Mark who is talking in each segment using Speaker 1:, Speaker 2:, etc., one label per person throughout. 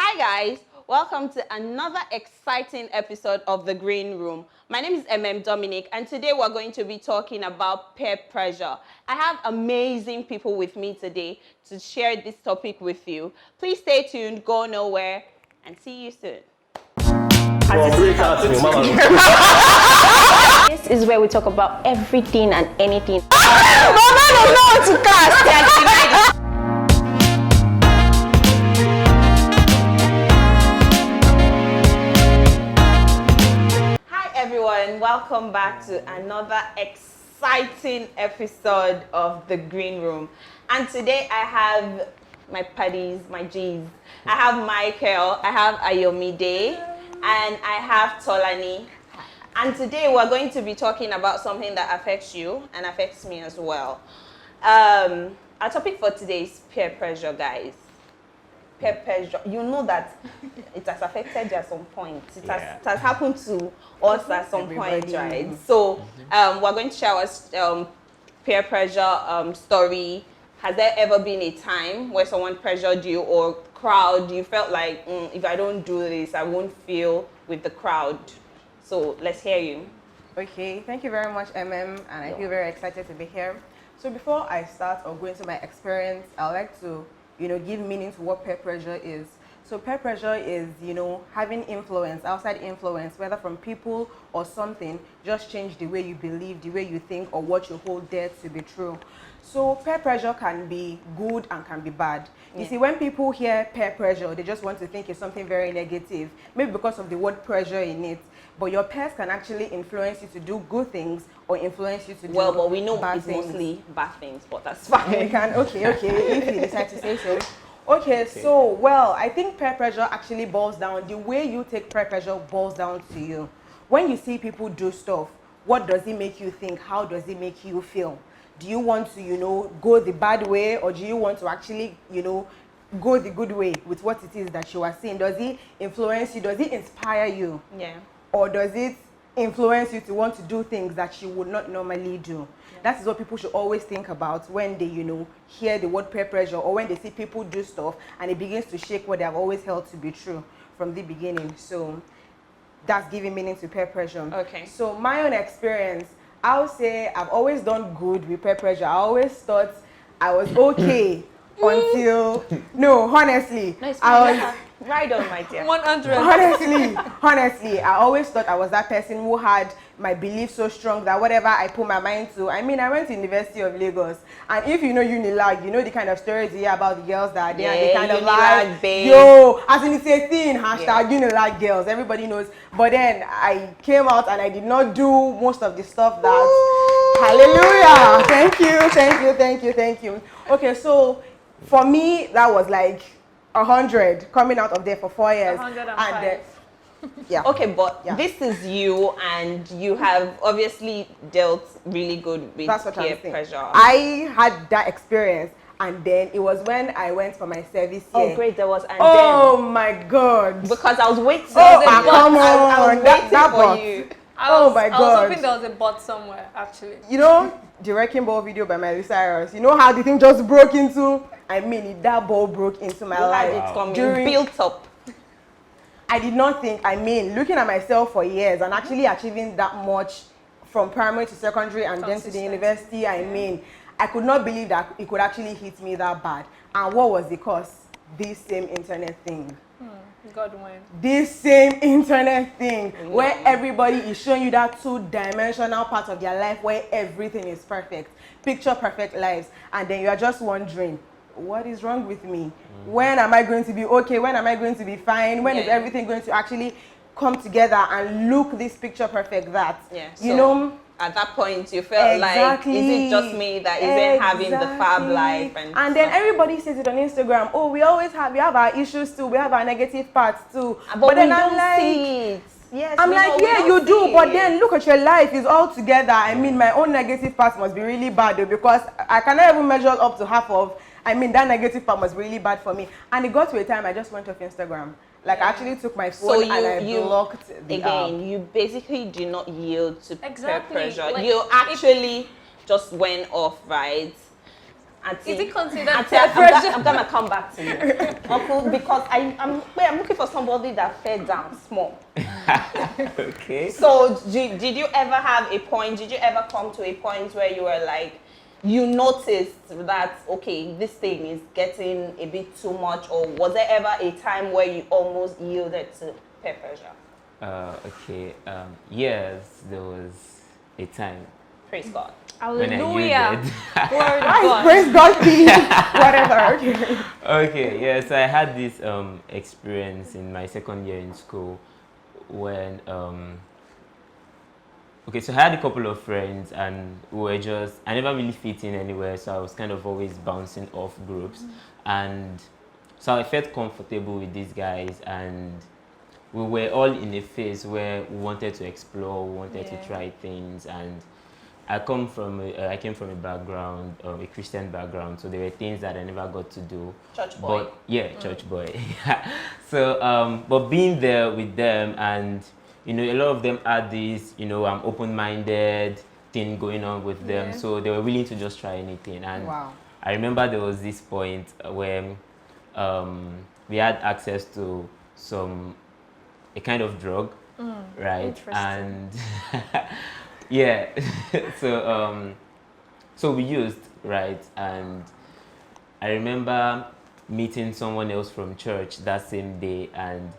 Speaker 1: Hi guys, welcome to another exciting episode of The Green Room. My name is Emem Dominic and today we're going to be talking about peer pressure. I have amazing people with me today to share this topic with you. Please stay tuned, go nowhere, and see you soon. This is where we talk about everything and anything. No, to cast. Everyone, welcome back to another exciting episode of The Green Room. And today I have my buddies, my G's. I have Michael, I have Ayomide, and I have Tolani. And today we're going to be talking about something that affects you and affects me as well. Our topic for today is peer pressure, guys. Peer pressure, you know that it has affected you at some point. It has happened to us at some point, right? So we're going to share our peer pressure story. Has there ever been a time where someone pressured you or crowd, you felt like, if I don't do this, I won't feel with the crowd? So let's hear you.
Speaker 2: Okay, thank you very much, MM, and I feel very excited to be here. So before I start or go into my experience, I'd like to give meaning to what peer pressure is. So peer pressure is, having influence, outside influence, whether from people or something, just change the way you believe, the way you think, or what you hold dear to be true. So peer pressure can be good and can be bad. You see, when people hear peer pressure, they just want to think it's something very negative, maybe because of the word pressure in it. But your peers can actually influence you to do good things or influence you to do
Speaker 1: but we know
Speaker 2: bad
Speaker 1: it's
Speaker 2: things.
Speaker 1: Mostly bad things, but that's fine.
Speaker 2: We can, okay, if you decide to say so. Okay, so, well, I think peer pressure actually boils down, the way you take peer pressure boils down to you. When you see people do stuff, what does it make you think? How does it make you feel? Do you want to, go the bad way, or do you want to actually, go the good way with what it is that you are seeing? Does it influence you? Does it inspire you?
Speaker 1: Yeah.
Speaker 2: Or does it influence you to want to do things that you would not normally do? That is what people should always think about when they, hear the word peer pressure, or when they see people do stuff and it begins to shake what they have always held to be true from the beginning. So that's giving meaning to peer pressure.
Speaker 1: Okay.
Speaker 2: So my own experience, I would say I've always done good with peer pressure. I always thought I was okay until, no, honestly, I was...
Speaker 1: Right on, my dear.
Speaker 3: 100.
Speaker 2: Honestly, I always thought I was that person who had my belief so strong that whatever I put my mind to, I went to University of Lagos, and if you know Unilag, you know the kind of stories you hear about the girls that are there, and they kind of like, yo, as in it's a thing, hashtag Unilag girls, everybody knows. But then I came out and I did not do most of the stuff that, hallelujah, thank you. Okay, so for me, that was like 100 coming out of there for 4 years.
Speaker 3: 105.
Speaker 2: Yeah.
Speaker 1: Okay, but this is you, and you have obviously dealt really good with peer pressure.
Speaker 2: I had that experience, and then it was when I went for my service year.
Speaker 1: Oh, great! There was, and
Speaker 2: oh my God!
Speaker 1: Because I was waiting.
Speaker 2: Oh, come on!
Speaker 1: I was waiting for you.
Speaker 2: Oh my God!
Speaker 3: I was hoping there was a bot somewhere, actually.
Speaker 2: The wrecking ball video by Miley Cyrus. You know how the thing just broke into? That ball broke into my life.
Speaker 1: It's coming built up.
Speaker 2: I did not think, looking at myself for years and actually achieving that much from primary to secondary and then to the university, I could not believe that it could actually hit me that bad. And what was the cause? This same internet thing.
Speaker 3: God went.
Speaker 2: This same internet thing where everybody is showing you that two-dimensional part of their life where everything is perfect. Picture perfect lives. And then you are just wondering, what is wrong with me? When am I going to be okay? When am I going to be fine? When is everything going to actually come together and look this picture perfect that?
Speaker 1: Yeah. So at that point you felt like, is it just me that isn't having the fab life?
Speaker 2: And then everybody says it on Instagram. Oh, we have our issues too. We have our negative parts too.
Speaker 1: But
Speaker 2: then
Speaker 1: we
Speaker 2: I'm
Speaker 1: don't
Speaker 2: like,
Speaker 1: see it. Yes,
Speaker 2: I'm like, yeah, you do, but then look at your life, it's all together. My own negative parts must be really bad though, because I cannot even measure up to half of, that negative part was really bad for me. And it got to a time I just went off Instagram. I actually took my phone and I blocked the app.
Speaker 1: You basically do not yield to peer pressure.
Speaker 3: Like,
Speaker 1: you actually just went off, right? Auntie,
Speaker 3: Is it considered
Speaker 1: Auntie,
Speaker 3: peer pressure?
Speaker 1: I'm gonna come back to you, Uncle, because I'm looking for somebody that fed down small.
Speaker 4: Okay.
Speaker 1: So did you ever have a point? Did you ever come to a point where you were like, you noticed that okay, this thing is getting a bit too much, or was there ever a time where you almost yielded to peer pressure?
Speaker 4: Okay. Yes, there was a time
Speaker 1: Praise God.
Speaker 4: when I
Speaker 3: Hallelujah.
Speaker 4: yielded.
Speaker 3: Glory to
Speaker 2: Guys,
Speaker 3: God.
Speaker 2: praise God, please. Whatever.
Speaker 4: Okay, yes, I had this experience in my second year in school when okay, so I had a couple of friends and we were just I never really fit in anywhere, so I was kind of always bouncing off groups, and so I felt comfortable with these guys, and we were all in a phase where we wanted to explore, we wanted to try things, and I came from a background, a Christian background, so there were things that I never got to do.
Speaker 1: Church boy.
Speaker 4: But yeah, church boy. So, but being there with them, and you know, a lot of them had this, you know, I'm open-minded thing going on with them, so they were willing to just try anything. And
Speaker 2: Wow.
Speaker 4: I remember there was this point when we had access to a kind of drug, right?
Speaker 3: Interesting.
Speaker 4: And yeah, so we used, right? And I remember meeting someone else from church that same day, and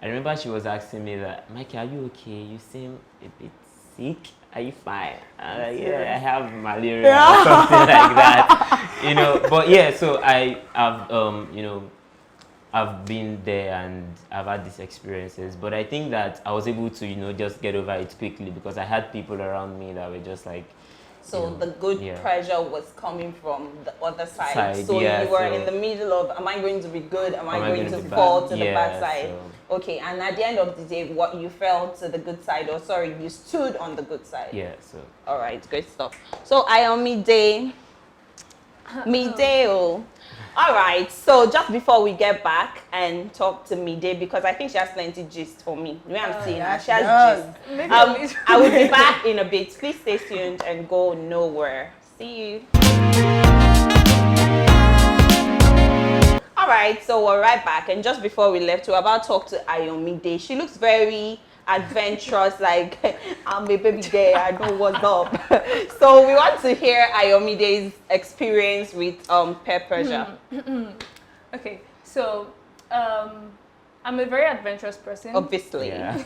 Speaker 4: I remember she was asking me that, Mikey, are you okay? You seem a bit sick. Are you fine? I'm like, yeah, I have malaria or something like that, you know. But yeah, so I've been there and I've had these experiences, but I think that I was able to, you know, just get over it quickly because I had people around me that were just like,
Speaker 1: So
Speaker 4: you know,
Speaker 1: the good
Speaker 4: yeah.
Speaker 1: pressure was coming from the other side. So
Speaker 4: yeah,
Speaker 1: you were
Speaker 4: so
Speaker 1: in the middle of, am I going to be good? Am I going to
Speaker 4: be
Speaker 1: fall
Speaker 4: bad?
Speaker 1: to the
Speaker 4: Yeah,
Speaker 1: bad side?
Speaker 4: so-
Speaker 1: Okay, and at the end of the day, what you fell to the good side, or sorry, you stood on the good side.
Speaker 4: yeah, so
Speaker 1: All right, great stuff. So I on midday. Oh. All right, so just before we get back and talk to Midday, because I think she has plenty gist for me. The way I'm seeing her, she has
Speaker 2: does.
Speaker 1: gist.
Speaker 3: Maybe a little.
Speaker 1: I will be back in a bit. Please stay tuned and go nowhere. See you. All right, so we're right back, and just before we left, we were about to talk to Ayomide. She looks very adventurous, like I'm a baby girl, I know what's up. So we want to hear Ayomide's experience with peer pressure.
Speaker 3: Okay, so I'm a very adventurous person.
Speaker 1: Obviously.
Speaker 4: yeah.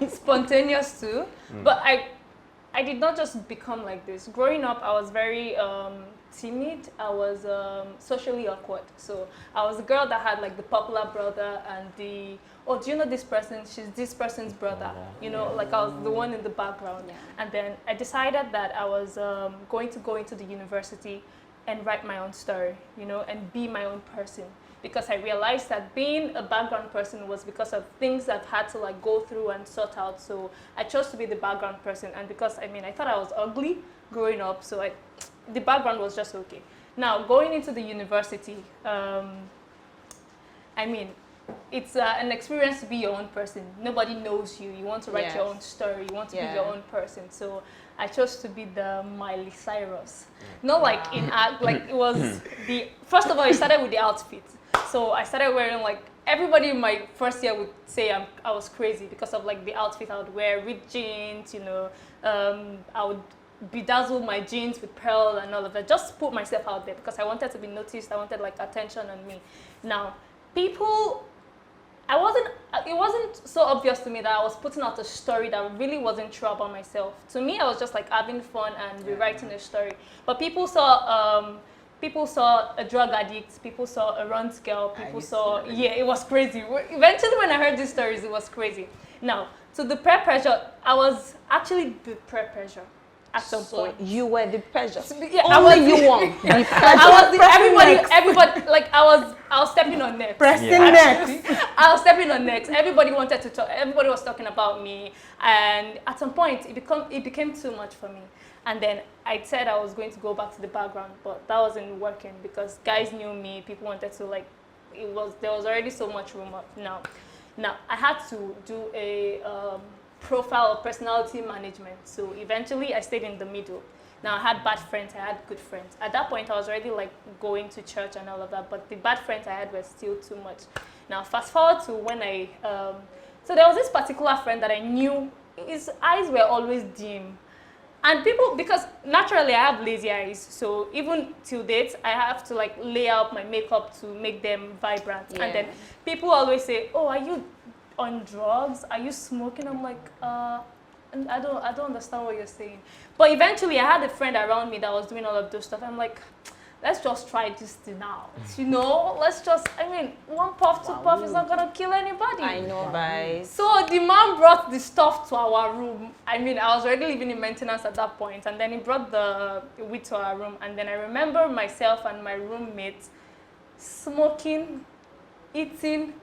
Speaker 3: Spontaneous too, but I did not just become like this. Growing up, I was very timid. I was socially awkward. So I was the girl that had like the popular brother and the, oh, do you know this person? She's this person's brother. You know, like I was the one in the background.
Speaker 1: Yeah.
Speaker 3: And then I decided that I was going to go into the university and write my own story, you know, and be my own person. Because I realized that being a background person was because of things I've had to like go through and sort out. So I chose to be the background person, and because I thought I was ugly growing up, so the background was just okay. Now going into the university, it's an experience to be your own person. Nobody knows you. You want to write your own story. You want to be your own person. So I chose to be the Miley Cyrus. Not like in act, like it was the, first of all, it started with the outfit. So I started wearing like, everybody in my first year would say I was crazy because of like the outfit I would wear, ripped jeans, you know, I would bedazzle my jeans with pearl and all of that, just put myself out there because I wanted to be noticed. I wanted like attention on me. Now, people, it wasn't so obvious to me that I was putting out a story that really wasn't true about myself. To me, I was just like having fun and rewriting a story. But people saw a drug addict, people saw a runt girl, people saw, it was crazy. Eventually, when I heard these stories, it was crazy. Now, to the peer pressure, I was actually the peer pressure at some point.
Speaker 1: You were the pressure.
Speaker 3: Yeah,
Speaker 1: Only you won.
Speaker 3: Everybody, like I was stepping on necks.
Speaker 2: Pressing next.
Speaker 3: I was stepping on necks. Everybody wanted to talk. Everybody was talking about me, and at some point, it became too much for me. And then I said I was going to go back to the background, but that wasn't working because guys knew me. People wanted to like, there was already so much rumor. Now I had to do a profile of personality management. So eventually I stayed in the middle Now I had bad friends, I had good friends. At that point I was already like going to church and all of that, but the bad friends I had were still too much. Now fast forward to when I, so there was this particular friend that I knew, his eyes were always dim. And people, because naturally I have lazy eyes, so even till date, I have to like lay out my makeup to make them vibrant.
Speaker 1: Yeah.
Speaker 3: And then people always say, oh, are you on drugs? Are you smoking? I'm like, and I don't understand what you're saying. But eventually I had a friend around me that was doing all of those stuff. I'm like, let's just try this thing out, you know? Let's just, I mean, one puff, two puff is not gonna kill anybody.
Speaker 1: I know, guys.
Speaker 3: So the man brought the stuff to our room. I mean, I was already living in maintenance at that point, and then he brought the weed to our room. And then I remember myself and my roommate smoking, eating,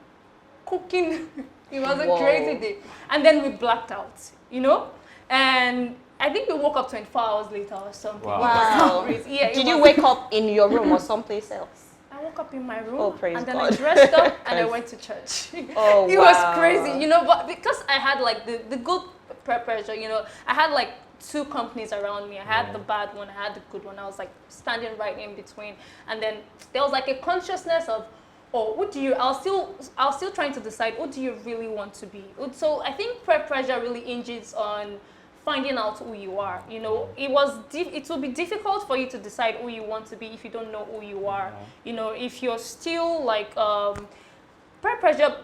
Speaker 3: cooking. It was a crazy day. And then we blacked out, you know? And I think we woke up 24 hours later or something.
Speaker 1: Wow.
Speaker 3: Yeah,
Speaker 1: Did you wake up in your room or someplace else?
Speaker 3: I woke up in my room,
Speaker 1: Oh, praise
Speaker 3: and then
Speaker 1: God.
Speaker 3: I dressed up and I went to church.
Speaker 1: Oh,
Speaker 3: It
Speaker 1: wow.
Speaker 3: was crazy, you know, but because I had like the good peer pressure, you know, I had like two companies around me. I had the bad one, I had the good one. I was like standing right in between. And then there was like a consciousness of, oh, what do you, I was still trying to decide, what do you really want to be? So I think peer pressure really hinges on finding out who you are. You know, it will be difficult for you to decide who you want to be if you don't know who you are. You know, if you're still like, peer pressure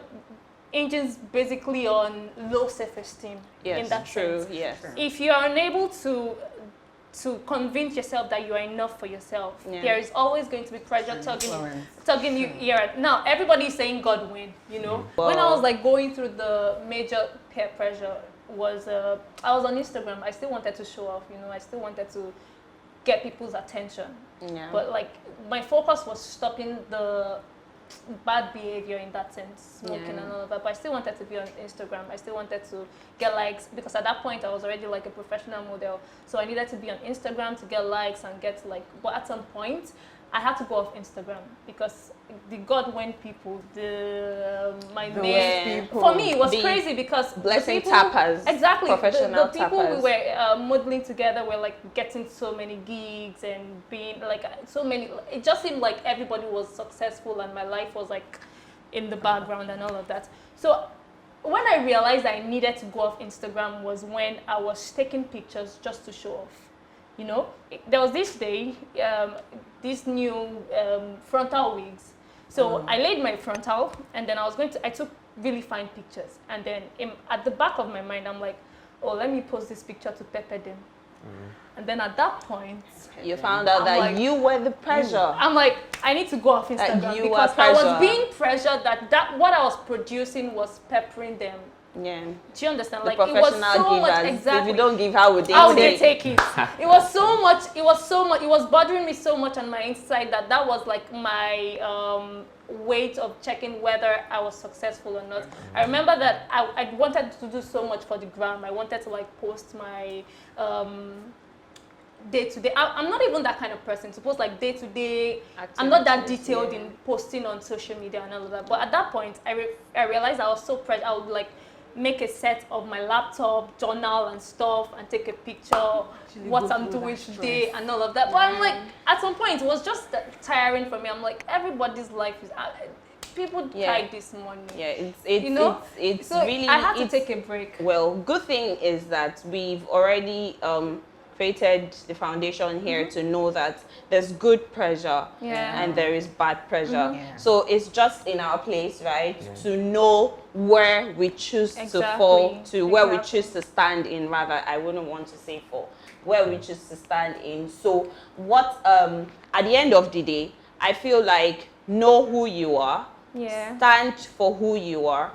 Speaker 3: hinges basically on low self-esteem.
Speaker 1: Yes,
Speaker 3: in that
Speaker 1: true,
Speaker 3: sense.
Speaker 1: yes.
Speaker 3: If you are unable to convince yourself that you are enough for yourself, there is always going to be pressure tugging you here. Now, everybody is saying God win, you know. When I was like going through the major peer pressure, was I was on Instagram. I still wanted to show off, you know. I still wanted to get people's attention. Yeah. But like my focus was stopping the bad behavior in that sense, smoking and all of that. But I still wanted to be on Instagram. I still wanted to get likes because at that point I was already like a professional model. So I needed to be on Instagram to get likes and get like. But at some point, I had to go off Instagram because the God went people, my main people. For me it was crazy because
Speaker 1: blessing
Speaker 3: people,
Speaker 1: tappers,
Speaker 3: exactly
Speaker 1: professional
Speaker 3: the people
Speaker 1: tappers.
Speaker 3: we were modeling together were like getting so many gigs and being like so many. It just seemed like everybody was successful and my life was like in the background and all of that. So when I realized I needed to go off Instagram was when I was taking pictures just to show off. You know, there was this day, these new frontal wigs. So I laid my frontal and then I took really fine pictures. And then at the back of my mind, I'm like, oh, let me post this picture to pepper them. And then at that point,
Speaker 1: you found out that like, you were the pressure.
Speaker 3: I'm like, I need to go off Instagram because I was being pressured that what I was producing was peppering them. Yeah. Do you understand? Like it was so much exactly.
Speaker 1: If you don't give, how would
Speaker 3: they take it? It was so much. It was bothering me so much on my inside that was like my weight of checking whether I was successful or not. I remember that I wanted to do so much for the gram. I wanted to like post my day to day. I'm not even that kind of person to post like day to day. I'm not that detailed in posting on social media and all of that. But at that point, I realized I was so pressured. I would like make a set of my laptop, journal and stuff, and take a picture, what I'm doing today and all of that. But I'm like, at some point, it was just tiring for me. I'm like, everybody's life is, people tried this morning.
Speaker 1: Yeah, it's,
Speaker 3: you know?
Speaker 1: It's
Speaker 3: so
Speaker 1: really,
Speaker 3: I had to take a break.
Speaker 1: Well, good thing is that we've already created the foundation here to know that there's good pressure and there is bad pressure. So it's just in our place, right, to know where we choose to fall to, where we choose to stand in, rather. I wouldn't want to say fall, where we choose to stand in. So what, at the end of the day, I feel like know who you are, stand for who you are.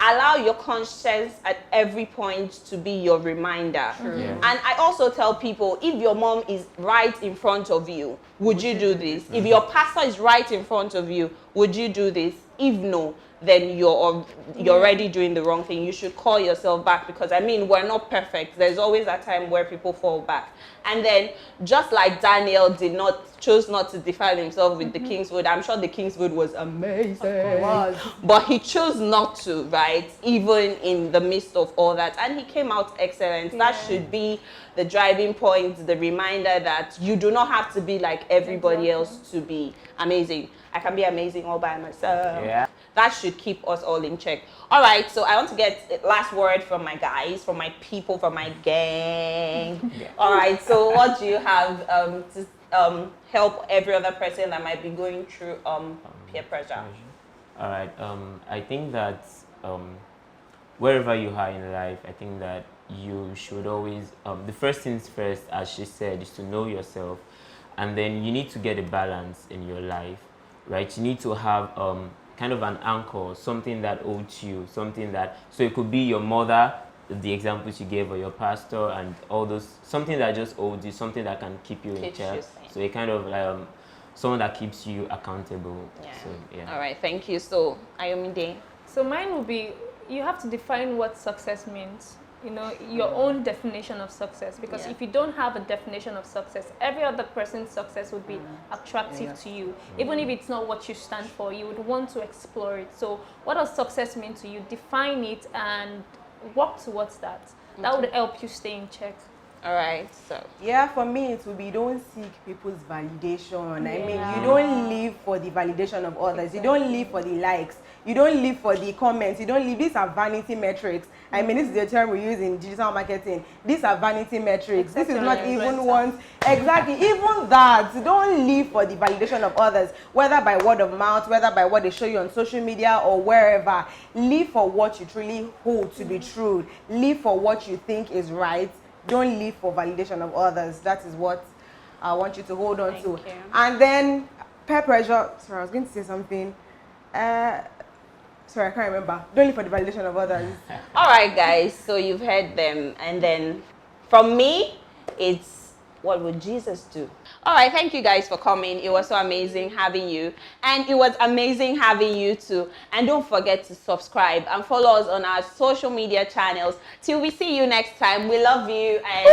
Speaker 1: Allow your conscience at every point to be your reminder. And I also tell people, if your mom is right in front of you, would you do this? If your pastor is right in front of you, would you do this? If no, then you're already doing the wrong thing. You should call yourself back because, I mean, we're not perfect. There's always a time where people fall back. And then, just like Daniel did not chose not to defile himself with the king's food. I'm sure the king's food was amazing.
Speaker 2: Was.
Speaker 1: But he chose not to, right? Even in the midst of all that. And he came out excellent. That should be the driving point, the reminder that you do not have to be like everybody else to be amazing. I can be amazing all by myself.
Speaker 4: Yeah.
Speaker 1: That should keep us all in check. All right, so I want to get last word from my guys, from my people, from my gang. All right, so what do you have to help every other person that might be going through peer pressure?
Speaker 4: All right, I think that wherever you are in life, I think that you should always, the first things first, as she said, is to know yourself. And then you need to get a balance in your life, right? You need to have kind of an anchor, something that holds you, something that, so it could be your mother, the examples you gave, or your pastor, and all those, something that just holds you, something that can keep you in check. So it kind of someone that keeps you accountable.
Speaker 1: Yeah.
Speaker 4: So, yeah.
Speaker 1: All right, thank you. So, Ayomide.
Speaker 3: So mine will be, you have to define what success means. You know, your own definition of success. Because if you don't have a definition of success, every other person's success would be attractive to you. Even if it's not what you stand for, you would want to explore it. So what does success mean to you? Define it and work towards that. That would help you stay in check.
Speaker 1: All right, so.
Speaker 2: Yeah, for me, it will be don't seek people's validation. I mean, you don't live for the validation of others. You don't live for the likes. You don't live for the comments. You don't live. These are vanity metrics. I mean, this is the term we use in digital marketing. These are vanity metrics. This is not even one. Exactly. Even that. Don't live for the validation of others, whether by word of mouth, whether by what they show you on social media or wherever. Live for what you truly hold to be true. Live for what you think is right. Don't live for validation of others. That is what I want you to hold on to.
Speaker 1: Thank you.
Speaker 2: And then peer pressure. Sorry, I was going to say something. Sorry, I can't remember. Don't live for the validation of others.
Speaker 1: All right, guys. So you've heard them. And then from me, it's what would Jesus do? All right. Thank you guys for coming. It was so amazing having you. And it was amazing having you too. And don't forget to subscribe and follow us on our social media channels. Till we see you next time. We love you. And